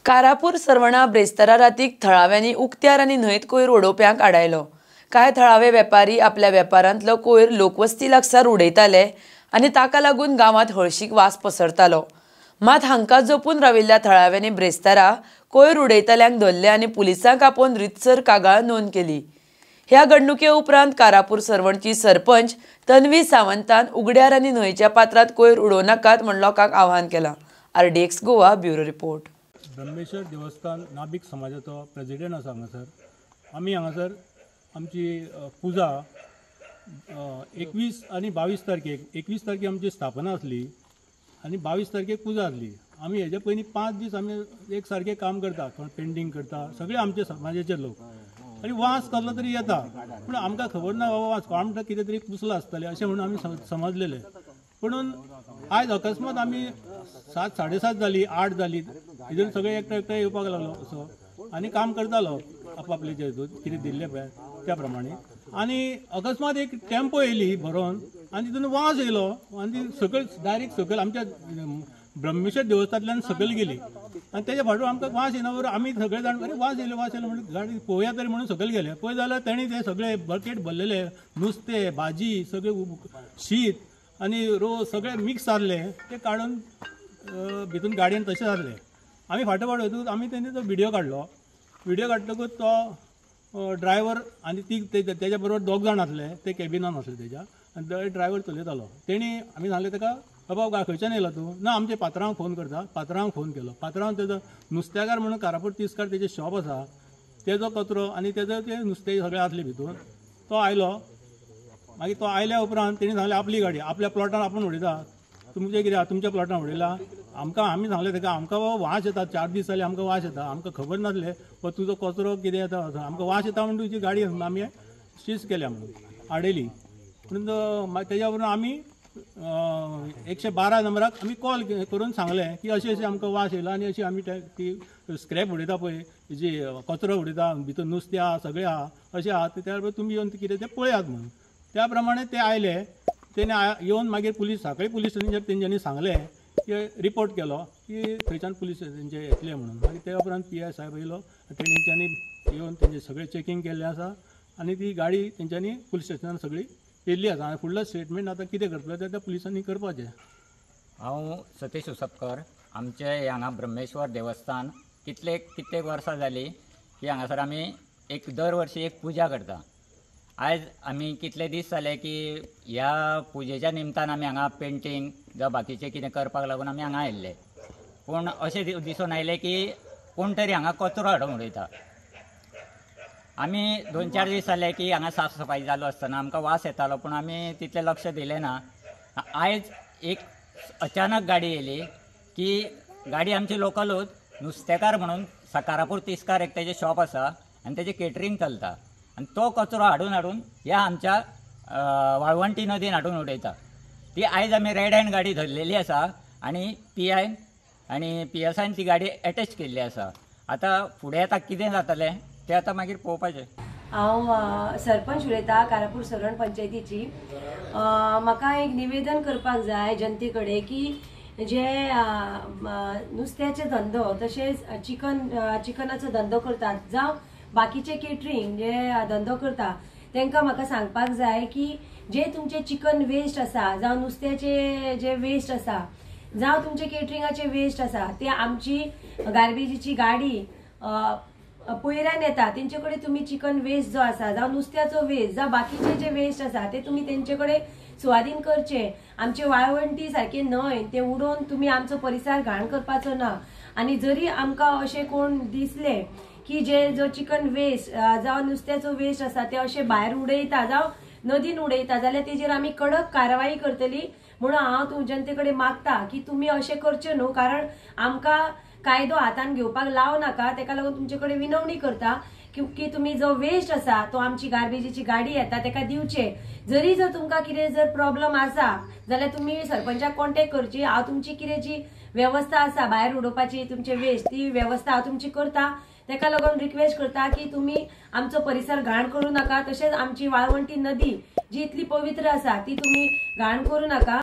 कारापूर सरवणा ब्रेस्तारा रातीक थळाव्यांनी उक्त्यार आनी न्हंयत कोयर उडोवप्यांक आडायलो। कांय थळावे वेपारी आपल्या वेपारांतलो कोयर लोकवस्ती लागसार उडयताले आनी ताका लागून गांवांत हळशीक वास पसरतालो। मात हांकां जपून राविल्ल्या थळाव्यांनी ब्रेस्तारा कोयर उडयतल्यांक धरले आनी पुलिसांक आपोवन रितसर कागाळ नोंद केली। ह्या घडणुके उपरांत कारापूर सरवणची सरपंच तन्वी सावंतान उगड्यार आनी न्हंयच्या पात्रांत कोयर उडोव नाकात म्हण लोकांक आवाहन केलां। RDX Goa bureau report. Brahmeshwar देवस्थान नाभिक समाजाचो प्रेसिडेंट आसा हांगासर। आमी हांगासर आमची पुजा 21 आनी 22 तारखेक 21 तारखेक आमची स्थापना आसली आनी 22 तारखेक पुजा आसली। आमी हेजे पयलीं 5 दीस आमी एक सारखे काम करता, कोण पेंटिंग करता, सगळे आमचे समाजाचे लोक। आनी वास कसलो तरी येता, पूण आमकां खबर ना बाबा वास आमकां कितें तरी पुसला आसतलें अशें म्हणून आमी समजलेले। म्हणून आयज अकस्मात आमी 7, 7:30 जाली, 8 जाली, हितून सगळे एकठांय येवपाक लागलो असो आनी काम करतालो आपापले हितून कितें दिल्ले पळय त्या प्रमाणे। आनी अकस्मात एक टेम्पो येयली भरोवन आनी तितून वास येयलो आनी ती सकयल डायरेक्ट सकयल आमच्या ब्रह्मेश्वर देवस्थानांतल्यान सकयल गेली आनी तेच्या फाटून आमकां वास येना बरोबर आमी सगळे जाण अरे वास येयलो म्हणून गाडी पळोवया तरी म्हणून सकयल गेले। पळय जाल्यार तेणी ते सगळे बकेट भरलेले, नुस्तें, भाजी, सगळे शीत आनी रोस सगळे मिक्स जाल्ले, ते काडून भितून गाडयेन तशें जाल्ले। आमी फाटोफाट वचून आमी तेणी तो व्हिडिओ काडलो। व्हिडिओ काडटकूच तो ड्रायव्हर आनी ती तेच्या बरोबर 2 जाण आसले, ते कॅबिनान आसले तेच्या, आनी तो ड्रायव्हर चलयतालो। तेणी आमी सांगलें ताका बाबा खंयच्यान येयला तूं? ना आमच्या पात्रांक फोन करता। पात्रांक फोन केलो। पात्रांक तेजो नुस्तेकार म्हणून कारापूर तिस्कार तेजें शॉप आसा, तेजो कचरो आनी तेजो ते नुस्तें सगळें आसलें भितून। तो आयलो, मागीर तो आयल्या उपरांत तेणी सांगलें आपली गाडी आपल्या प्लॉटान आपूण उडयता, तुमचें कितें तुमच्या प्लॉटान उडयला? आमी सांगलें ताका आमकां बाबा वास येता, 4 दीस जाले आमकां वास येता, आमकां खबर नासलें तुजो कचरो कितें येता आमकां वास येता म्हणून तुजी गाडी आमी सीज केल्या म्हणून आडयली। म्हणून तेज्या उपरांत आमी 112 नंबराक आमी कॉल करून सांगलें की अशें आमकां वास येयला आनी अशी आमी ती स्क्रॅप उडयता पळय, जी कचरो उडयता, भितून नुस्तें आहा, सगळें आहा, अशें आहा, त्या बरोबर तुमी येवन कितें तें पळयात म्हणून। त्या प्रमाणे ते आयले। तेणे येवन मागीर पुलीस सांखळी पुलीस स्टेशनाचेर तेंच्यांनी सांगलें की रिपोर्ट केलो की थंयच्यान पुलीस तेंचे येतले म्हणून। मागीर त्या उपरांत PI साहेब येयलो, तेंच्यांनी येवन तेंचे सगळें चॅकींग केल्लें आसा आनी ती गाडी तेंच्यांनी पुलीस स्टेशनार सगळी येयल्ली आसा आनी फुडलो स्टेटमेंट आतां कितें करतले तें त्या पुलिसांनी करपाचें। हांव सतीश उसपकर, आमचे हांगा ब्रह्मेश्वर देवस्थान कित्येक वर्सां जाली की हांगासर आमी दर वर्षी एक पुजा करता। आयज आमी कितले दीस जाले की ह्या पुजेच्या निमतान आमी हांगा पेंटींग जावं बाकीचें कितें करपाक लागून आमी हांगा आयिल्ले, पूण अशें दिसून आयलें की कोण तरी हांगा कचरो हाडून उडयता। आमी 2-4 दीस जाले की हांगा साफ सफाई चालू आसतना आमकां वास येतालो, पूण आमी तितलें लक्ष दिलें ना। आयज एक अचानक गाडी येयली की गाडी आमची लोकलूच, नुस्तेकार म्हणून कारापूर तिस्कार एक तेजें शॉप आसा आनी तेजें केटरिंग चलता, आनी तो कचरो हाडून ह्या आमच्या वाळवंटी नदीन हाडून उडयता। ती आयज आमी रेड हँड गाडी धरलेली आसा आनी PI आनी PSIन ती गाडी अटॅच केल्ली आसा। आतां फुडें आतां कितें जातलें तें आतां मागीर पळोवपाचें। हांव सरपंच उलयतां कारापूर सरवण पंचायतीची। म्हाका एक निवेदन करपाक जाय जनते कडेन की जे नुस्त्याचे धंदो तशेंच चिकनाचो धंदो करतात जावं बाकीचे केटरिंग जे धंदो करता तांकां म्हाका सांगपाक जाय की जे तुमचे चिकन वेस्ट आसा जावं नुस्त्याचे जे वेस्ट आसा जावं तुमचे केटरिंगाचे वेस्ट आसा ते आमची गार्बेजीची गाडी पयऱ्यान येता, तेंचे कडेन तुमी चिकन वेस्ट जो आसा जावं नुस्त्याचो वेस्ट जावं बाकीचे जे वेस्ट आसा ते तुमी तेंचे कडेन सुवादीन करचे। आमचे वाळवंटी सारखे न्हय ते उडोवन तुमी आमचो परिसर घाण करपाचो ना। आनी जरी आमकां अशें कोण दिसले की जो चिकन वेस्ट जावं नुस्त्याचो वेस्ट आसा ते अशें भायर उडयता जावं नदीन उडयता जाल्यार तेजेर आमी कडक कारवाई करतली। म्हणून हांव जनते कडेन मागता की तुमी अशें करचें न्हू, कारण आमकां कायदो हातान घेवपाक लाव नाका। तेका लागून तुमचे कडेन विनवणी करता की तुमी जो वेस्ट आसा तो आमची गार्बेजीची गाडी येता तेका दिवचे। जरी जर तुमकां कितें जर प्रॉब्लम आसा जाल्यार तुमी सरपंचाक कॉन्टॅक्ट करची। हांव तुमची कितें जी वेवस्था आसा भायर उडोवपाची तुमचे वेस्ट ती वेवस्था हांव तुमची करता। तेका लागून रिक्वेस्ट करता की तुमी आमचो परिसर घाण करूं नाका, तशेंच आमची वाळवंटी नदी जी इतली पवित्र आसा ती तुमी घाण करूं नाका।